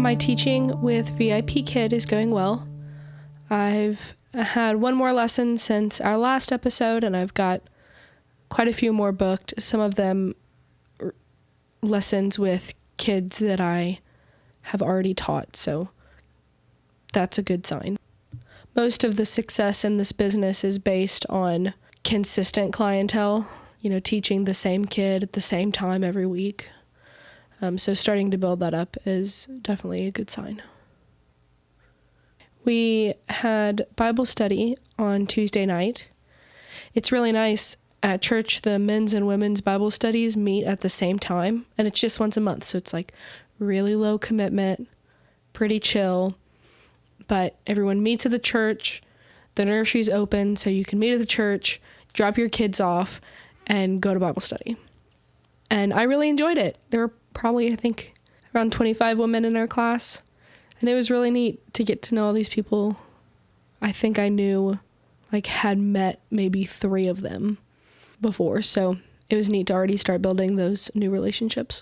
My teaching with VIPKid is going well. I've had one more lesson since our last episode, and I've got quite a few more booked. Some of them lessons with kids that I have already taught, so that's a good sign. Most of the success in this business is based on consistent clientele, teaching the same kid at the same time every week. So starting to build that up is definitely a good sign. We had Bible study on Tuesday night. It's really nice. At church, the men's and women's Bible studies meet at the same time, and it's just once a month, so it's like really low commitment, pretty chill, but everyone meets at the church. The nursery's open, so you can meet at the church, drop your kids off, and go to Bible study. And I really enjoyed it. There were probably, I think, around 25 women in our class, and it was really neat to get to know all these people. I think I knew, had met maybe 3 of them before, so it was neat to already start building those new relationships.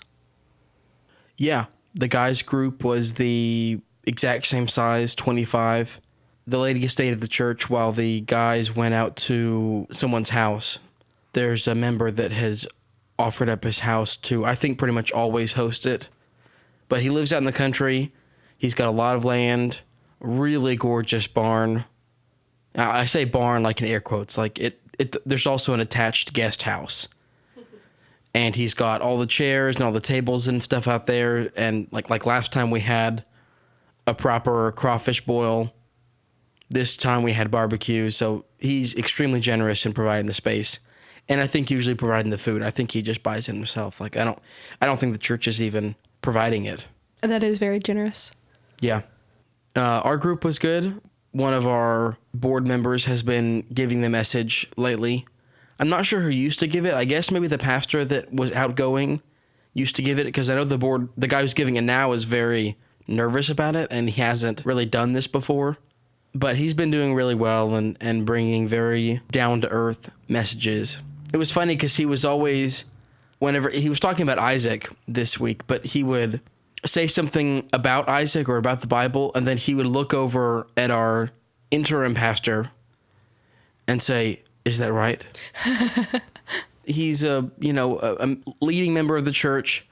Yeah, the guys group was the exact same size, 25. The ladies stayed at the church while the guys went out to someone's house. There's a member that has offered up his house to, I think, pretty much always host it. But he lives out in the country. He's got a lot of land, really gorgeous barn. I say barn like in air quotes, there's also an attached guest house. And he's got all the chairs and all the tables and stuff out there. And like last time we had a proper crawfish boil. This time we had barbecue. So he's extremely generous in providing the space. And I think usually providing the food. I think he just buys it himself. I don't think the church is even providing it. That is very generous. Yeah. Our group was good. One of our board members has been giving the message lately. I'm not sure who used to give it. I guess maybe the pastor that was outgoing used to give it, because I know the guy who's giving it now is very nervous about it, and he hasn't really done this before. But he's been doing really well and bringing very down-to-earth messages. It was funny because he was always, whenever he was talking about Isaac this week, but he would say something about Isaac or about the Bible, and then he would look over at our interim pastor and say, "Is that right?" He's a leading member of the church.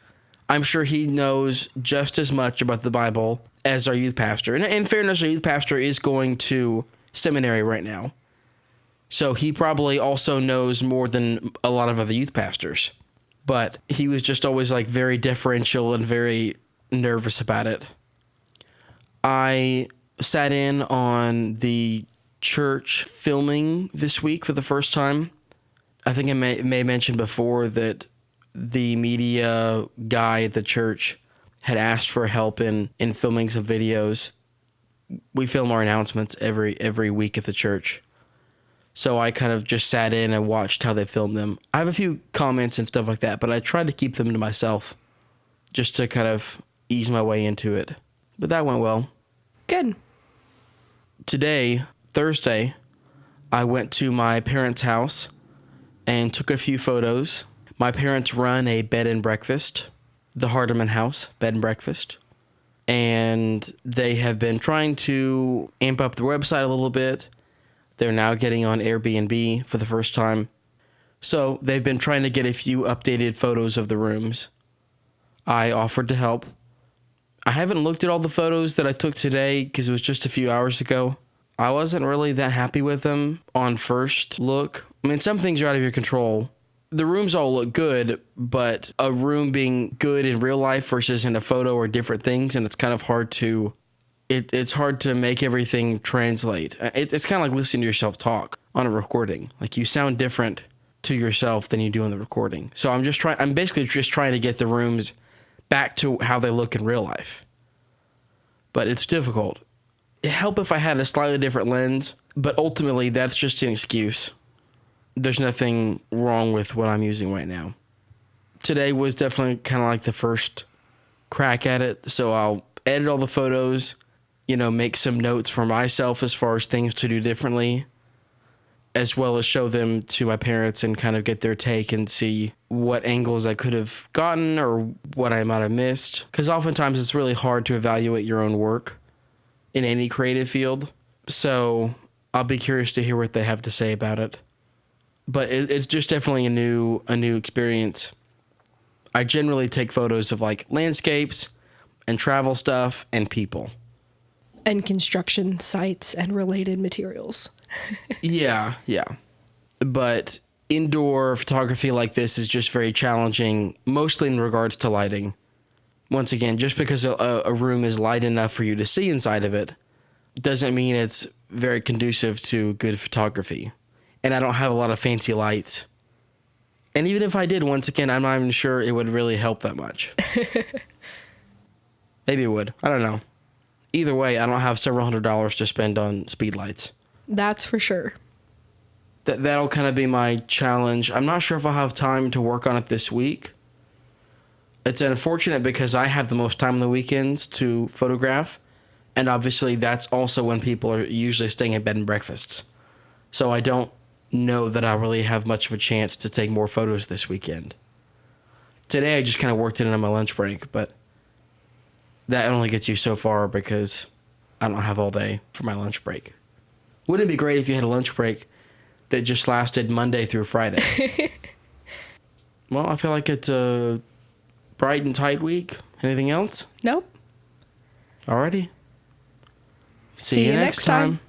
I'm sure he knows just as much about the Bible as our youth pastor. And in fairness, our youth pastor is going to seminary right now. So he probably also knows more than a lot of other youth pastors. But he was just always very deferential and very nervous about it. I sat in on the church filming this week for the first time. I think I may mention before that the media guy at the church had asked for help in filming some videos. We film our announcements every week at the church. So I kind of just sat in and watched how they filmed them. I have a few comments and stuff like that, but I tried to keep them to myself just to kind of ease my way into it. But that went well. Good. Today, Thursday, I went to my parents' house and took a few photos. My parents run a bed and breakfast, the HardemanHouse bed and breakfast. And they have been trying to amp up the website a little bit. They're now getting on Airbnb for the first time. So they've been trying to get a few updated photos of the rooms. I offered to help. I haven't looked at all the photos that I took today because it was just a few hours ago. I wasn't really that happy with them on first look. I mean, some things are out of your control. The rooms all look good, but a room being good in real life versus in a photo are different things, and it's kind of hard to... It's hard to make everything translate. It's kind of like listening to yourself talk on a recording. You sound different to yourself than you do in the recording. So I'm basically just trying to get the rooms back to how they look in real life. But it's difficult. It'd help if I had a slightly different lens, but ultimately that's just an excuse. There's nothing wrong with what I'm using right now. Today was definitely kind of like the first crack at it, so I'll edit all the photos, make some notes for myself as far as things to do differently, as well as show them to my parents and kind of get their take and see what angles I could have gotten or what I might have missed. Because oftentimes it's really hard to evaluate your own work in any creative field. So I'll be curious to hear what they have to say about it. But it's just definitely a new experience. I generally take photos of like landscapes and travel stuff and people. And construction sites and related materials. Yeah. But indoor photography like this is just very challenging, mostly in regards to lighting. Once again, just because a room is light enough for you to see inside of it doesn't mean it's very conducive to good photography. And I don't have a lot of fancy lights. And even if I did, once again, I'm not even sure it would really help that much. Maybe it would. I don't know. Either way, I don't have several $100s to spend on speed lights. That's for sure. That'll kind of be my challenge. I'm not sure if I'll have time to work on it this week. It's unfortunate because I have the most time on the weekends to photograph. And obviously that's also when people are usually staying at bed and breakfasts. So I don't know that I really have much of a chance to take more photos this weekend. Today I just kind of worked it in on my lunch break, but that only gets you so far because I don't have all day for my lunch break. Wouldn't it be great if you had a lunch break that just lasted Monday through Friday? Well, I feel like it's a bright and tight week. Anything else? Nope. Alrighty. See you next time.